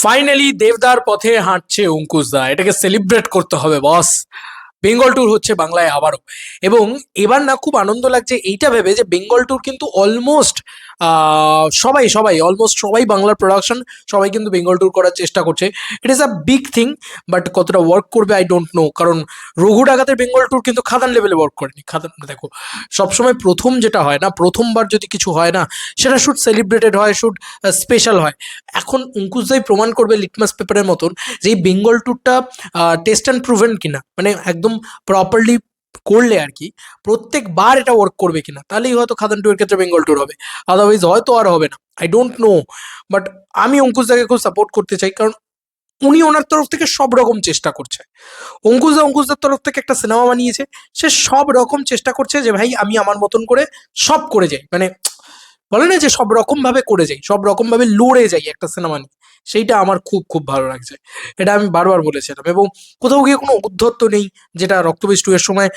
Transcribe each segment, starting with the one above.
Finally দেবদার পথে হাঁটছে অঙ্কুশ দা, এটাকে সেলিব্রেট করতে হবে বস। বেঙ্গল ট্যুর হচ্ছে বাংলায় আবারও। এবং এবার না খুব আনন্দ লাগছে এইটা ভেবে যে বেঙ্গল ট্যুর কিন্তু অলমোস্ট সবাই সবাই অলমোস্ট সবাই বাংলার প্রোডাকশন সবাই কিন্তু বেঙ্গল ট্যুর করার চেষ্টা করছে। It is a big thing, but কতটা ওয়ার্ক করবে আই ডোন্ট নো। কারণ রঘু ডাকাতের বেঙ্গল ট্যুর কিন্তু খাদান লেভেলে ওয়ার্ক করেনি। খাদান দেখো, সবসময় প্রথম যেটা হয় না, প্রথমবার যদি কিছু হয় না সেটা শুড সেলিব্রেটেড হয়, শুড স্পেশাল হয়। এখন অঙ্কুশদাই প্রমাণ করবে লিটমাস পেপারের মতন যে এই বেঙ্গল ট্যুরটা টেস্ট অ্যান্ড প্রুভেন কিনা, মানে একদম প্রপারলি করলে আর কি প্রত্যেকবার এটা ওয়ার্ক করবে কিনা, তাহলেই হয়তো খাদান টু এর ক্ষেত্রে বেঙ্গল ট্যুর হবে, আদারওয়াইজ হয়তো আর হবে না। আই ডোন্ট নো, বাট আমি অঙ্কুশদাকে খুব সাপোর্ট করতে চাই, কারণ উনি ওনার তরফ থেকে সব রকম চেষ্টা করছে। অঙ্কুশদার তরফ থেকে একটা সিনেমা বানিয়েছে, সে সব রকম চেষ্টা করছে যে ভাই আমি আমার মতন করে সব করে যাই, মানে বলে না যে সব রকম ভাবে করে যাই, সব রকম ভাবে লড়ে যাই একটা সিনেমা নিয়ে। সেইটা আমার খুব খুব ভালো লাগছে, এটা আমি বারবার বলেছিলাম। এবং কোথাও গিয়ে কোনো উদ্ধত্ত নেই, যেটা রক্তবীজ 2 এর সময়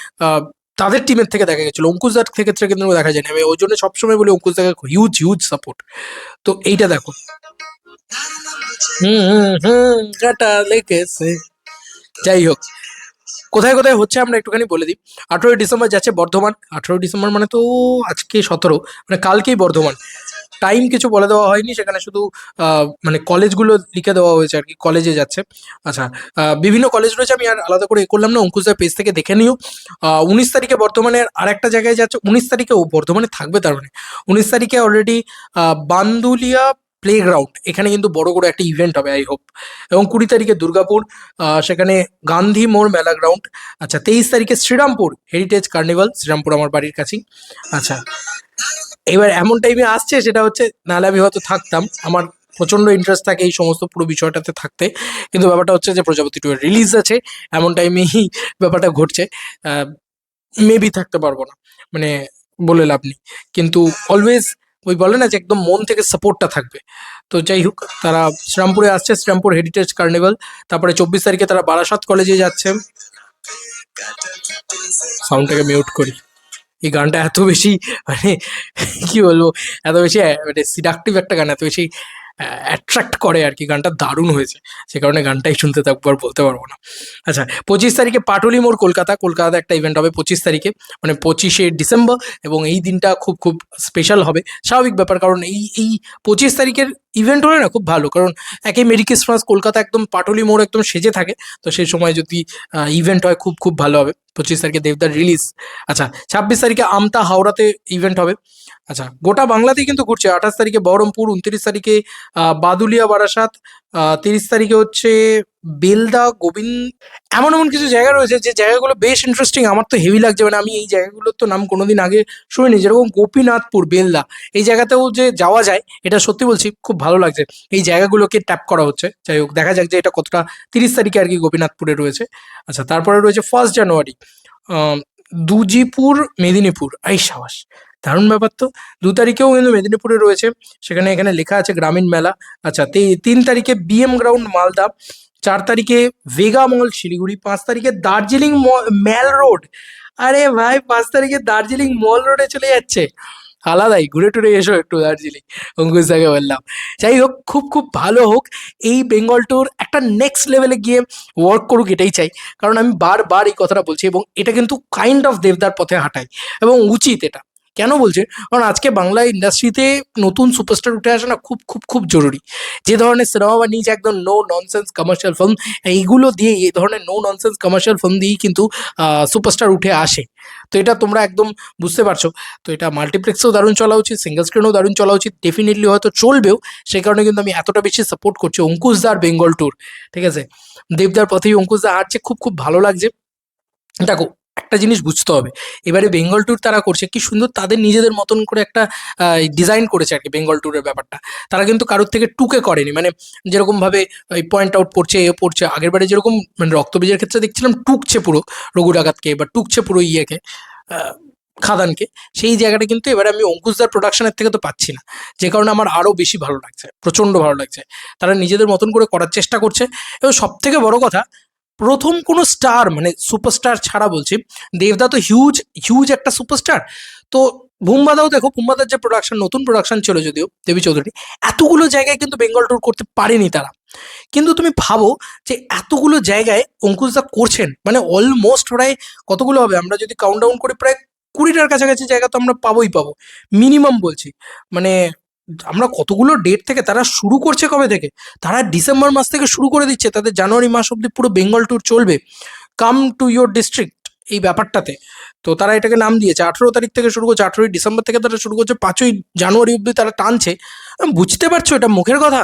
তাদের টিমের থেকে দেখা গেছিল, অঙ্কুশদার ক্ষেত্রে কিন্তু দেখা যায়নি। আমি ওই জন্য সবসময় বলি অঙ্কুশদাকে হিউজ হিউজ সাপোর্ট। তো এইটা দেখো, কাটা লেগেছে। যাই হোক, কোথায় কোথায় হচ্ছে আমরা একটুখানি বলে দিই। 18ই ডিসেম্বর যাচ্ছে বর্ধমান। 18ই ডিসেম্বর মানে তো আজকে 17, মানে কালকেই বর্ধমান। টাইম কিছু বলে দেওয়া হয়নি, সেখানে শুধু মানে কলেজগুলো লিখে দেওয়া হয়েছে আর কি, কলেজে যাচ্ছে। আচ্ছা, বিভিন্ন কলেজ রয়েছে, আমি আর আলাদা করে করলাম না, অঙ্কুশদার পেজ থেকে দেখে নিও। 19 তারিখে বর্ধমানের আর একটা জায়গায় যাচ্ছে, 19 তারিখে ও বর্ধমানে থাকবে, তার মানে 19 তারিখে অলরেডি বান্দুলিয়া প্লেগ্রাউন্ড, এখানে কিন্তু বড় করে একটা ইভেন্ট হবে আই হোপ। এবং 20 তারিখে দুর্গাপুর, সেখানে গান্ধী মোড় মেলা গ্রাউন্ড। আচ্ছা, 23 তারিখে শ্রীরামপুর হেরিটেজ কার্নিভাল, শ্রীরামপুর আমার বাড়ির কাছেই। আচ্ছা, এবার এমন টাইমে আসছে সেটা হচ্ছে, নাহলে আমি হয়তো থাকতাম, আমার প্রচন্ড ইন্টারেস্ট থাকে এই সমস্ত পুরো বিষয়টাতে থাকতে। কিন্তু ব্যাপারটা হচ্ছে যে প্রজাপতি 2 এর রিলিজ আছে, এমন টাইমেই ব্যাপারটা ঘটছে। মেবি থাকতে পারবো না, মানে বলে লাভ নেই। কিন্তু অলওয়েজ ওই বলে না যে একদম মন থেকে সাপোর্টটা থাকবে। তো যাই হোক, তারা শ্রীরামপুরে আসছে, শ্রীরামপুর হেরিটেজ কার্নিভাল। তারপরে 24 তারিখে তারা বারাসাত কলেজে যাচ্ছে। সাউন্ডটাকে মিউট করি। এই গানটা এত বেশি, মানে কি বলবো, এত বেশি মানে সিডাকটিভ একটা গান, এত বেশি অ্যাট্রাক্ট করে আর কি, গানটা দারুণ হয়েছে। সে কারণে গানটাই শুনতে থাকবো, আর বলতে পারবো না। আচ্ছা, 25 তারিখে পাটুলি মোড় কলকাতাতে একটা ইভেন্ট হবে 25 তারিখে, মানে 25শে ডিসেম্বর। এবং এই দিনটা খুব খুব স্পেশাল হবে, স্বাভাবিক ব্যাপার, কারণ এই 25 তারিখের ইভেন্ট হলে না খুব ভালো, কারণ একে মেরি ক্রিসমাস, কলকাতা একদম পাটুলি মোড় একদম সেজে থাকে। তো সেই সময় যদি ইভেন্ট হয় খুব খুব ভালো হবে। 25 তারিখে দেবদার রিলিজ। আচ্ছা, 26 তারিখে আমতা হাওড়াতে ইভেন্ট হবে। আচ্ছা, গোটা বাংলাতেই কিন্তু ঘুরছে। 28 তারিখে বহরমপুর, 29 তারিখে বাদুলিয়া বারাসাত, 30 তারিখে হচ্ছে বেলদা গোবিন্দ। এমন এমন কিছু জায়গা রয়েছে যে জায়গাগুলো বেশ ইন্টারেস্টিং, আমার তো হেভি লাগছে, মানে আমি এই জায়গাগুলোর তো নাম কোনোদিন আগে শুনিনি, যেরকম গোপীনাথপুর, বেলদা, এই জায়গাতেও যে যাওয়া যায়, এটা সত্যি বলছি খুব ভালো লাগছে। এই জায়গাগুলোকে ট্যাপ করা হচ্ছে। যাই হোক, দেখা যাক যে এটা কতটা। 30 তারিখে আর কি গোপীনাথপুরে রয়েছে। আচ্ছা, তারপরে রয়েছে 1 জানুয়ারি দুজিপুর মেদিনীপুর, এই সাবাস, দারুণ ব্যাপার তো। 2 তারিখেও কিন্তু মেদিনীপুরে রয়েছে, সেখানে এখানে লেখা আছে গ্রামীণ মেলা। আচ্ছা, 3 তারিখে বিএম গ্রাউন্ড মালদা। 4 তারিখে ভেগা মল শিলিগুড়ি। 5 তারিখে দার্জিলিং ম্যাল রোড। আরে ভাই, 5 তারিখে দার্জিলিং মল রোডে চলে যাচ্ছে, আলাদাই ঘুরে টুরে এসো একটু দার্জিলিং, অঙ্কুশ দাকে বললাম। যাই হোক, খুব খুব ভালো হোক এই বেঙ্গল ট্যুর, একটা নেক্সট লেভেলে গিয়ে ওয়ার্ক করুক, এটাই চাই। কারণ আমি বারবার এই কথাটা বলছি, এবং এটা কিন্তু কাইন্ড অফ দেবদার পথে হাঁটাই, এবং উচিত এটা। কেন বলছে, কারণ আজকে বাংলা ইন্ডাস্ট্রিতে নতুন সুপারস্টার উঠে আসা না খুব খুব খুব জরুরি। যে ধরনের সিনেমা বানিয়েছে একদম নো ননসেন্স কমার্শিয়াল ফিল্ম, এইগুলো দিয়ে, এই ধরনের নো ননসেন্স কমার্শিয়াল ফিল্ম দিয়েই কিন্তু সুপারস্টার উঠে আসে। তো এটা তোমরা একদম বুঝতে পারছো। তো এটা মাল্টিপ্লেক্সেও দারুণ চলা উচিত, সিঙ্গেল স্ক্রিনেও দারুণ চলা উচিত, ডেফিনেটলি হয়তো চলবেও। সেই কারণে কিন্তু আমি এতটা বেশি সাপোর্ট করছি অঙ্কুশদার বেঙ্গল ট্যুর। ঠিক আছে, দেবদার পথেই অঙ্কুশদা হাঁটছে, খুব খুব ভালো লাগছে। দেখো, একটা জিনিস বুঝতে হবে, এবারে বেঙ্গল ট্যুর তারা করছে কি সুন্দর, তাদের নিজেদের মতন করে একটা ডিজাইন করেছে আর কি বেঙ্গল ট্যুরের ব্যাপারটা। তারা কিন্তু কারোর থেকে টুকে করেনি, মানে যেরকম ভাবে ওই পয়েন্ট আউট পড়ছে, এ পড়ছে, আগের বারে যেরকম মানে রক্তবীজের ক্ষেত্রে দেখছিলাম টুকছে পুরো রঘু ডাকাতকে, বা টুকছে পুরো ইয়েকে, আহ, খাদানকে। সেই জায়গাটা কিন্তু এবারে আমি অঙ্কুশদার প্রোডাকশনের থেকে তো পাচ্ছি না, যে কারণে আমার আরও বেশি ভালো লাগছে, প্রচণ্ড ভালো লাগছে। তারা নিজেদের মতন করে করার চেষ্টা করছে। এবং সব থেকে বড় কথা, প্রথম কোনো স্টার, মানে সুপারস্টার ছাড়া বলছি, দেবদা তো হিউজ হিউজ একটা সুপারস্টার। তো বুম্বাদাও দেখো, বুম্বাদার যে প্রোডাকশন, নতুন প্রোডাকশন ছিল যদিও, দেবী চৌধুরী, এতগুলো জায়গায় কিন্তু বেঙ্গল ট্যুর করতে পারেনি তারা। কিন্তু তুমি ভাবো যে এতগুলো জায়গায় অঙ্কুশদা করছেন, মানে অলমোস্ট প্রায় কতগুলো হবে, আমরা যদি কাউন্ট ডাউন করি প্রায় 20টার কাছাকাছি জায়গা তো আমরা পাবোই পাবো, মিনিমাম বলছি। মানে আমরা কতগুলো ডেট থেকে তারা শুরু করছে, কবে থেকে তারা ডিসেম্বর মাস থেকে শুরু করে দিচ্ছে, তাদের জানুয়ারি মাস অব্দি পুরো বেঙ্গল ট্যুর চলবে, কাম টু ইয়োর ডিস্ট্রিক্ট এই ব্যাপারটাতে। তো তারা এটাকে নাম দিয়েছে 18 তারিখ থেকে শুরু করছে, 18ই ডিসেম্বর থেকে তারা শুরু করছে, 5ই জানুয়ারি অব্দি তারা টানছে। বুঝতে পারছো এটা মুখের কথা?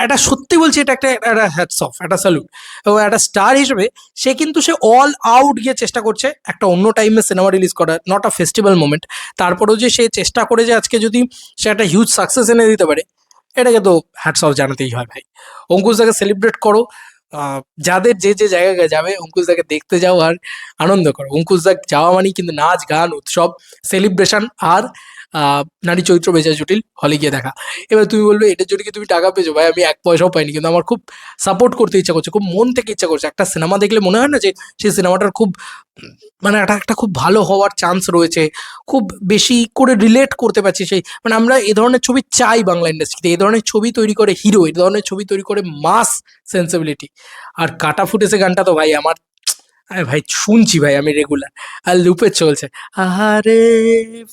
এটা সত্যি বলছি, এটা একটা একটা হ্যাটস অফ, একটা স্যালুট। এবং একটা স্টার হিসেবে সে কিন্তু সে অল আউট গিয়ে চেষ্টা করছে একটা অন্য টাইমে সিনেমা রিলিজ করার, নট আ ফেস্টিভ্যাল মোমেন্ট। তারপরেও যে সে চেষ্টা করে যে আজকে যদি সে একটা হিউজ সাকসেস এনে দিতে পারে, এটাকে তো হ্যাটস অফ জানাতেই হয় ভাই। অঙ্কুশদাকে সেলিব্রেট করো। যাদের যে যে জায়গায় যাবে অঙ্কুশদাকে দেখতে যাও আর আনন্দ করো। অঙ্কুশদা যাওয়া মানেই কিন্তু নাচ গান উৎসব সেলিব্রেশন আর নারী চরিত্র বেজা জটিল হলে গিয়ে দেখা। এবার তুমি বলবে এটার জন্য কি তুমি টাকা পেয়েছো? ভাই আমি 1 পয়সাও পাইনি, কিন্তু আমার খুব সাপোর্ট করতে ইচ্ছা করছে, খুব মন থেকে ইচ্ছা করছে। একটা সিনেমা দেখলে মনে হয় না যে সেই সিনেমাটার খুব মানে একটা একটা খুব ভালো হওয়ার চান্স রয়েছে, খুব বেশি করে রিলেট করতে পারছি সেই, মানে আমরা এই ধরনের ছবি চাই বাংলা ইন্ডাস্ট্রিতে, এই ধরনের ছবি তৈরি করে হিরো, এই ধরনের ছবি তৈরি করে মাস সেন্সিবিলিটি। আর কাটা ফুটেছে গানটা তো ভাই আমার, আরে ভাই শুনছি ভাই আমি রেগুলার, আর লুপে চলছে। আহারে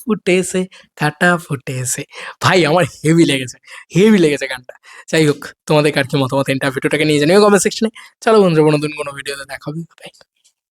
ফুটেছে, কাটা ফুটেছে, ভাই আমার হেভি লেগেছে, হেভি লেগেছে গানটা। যাই হোক, তোমাদের কার কি মতামত ইন্টারভিউটাকে নিয়ে জানিও কমেন্ট সেকশনে। চলো বন্ধুরা, নতুন কোনো ভিডিওতে দেখা হবে, বাই।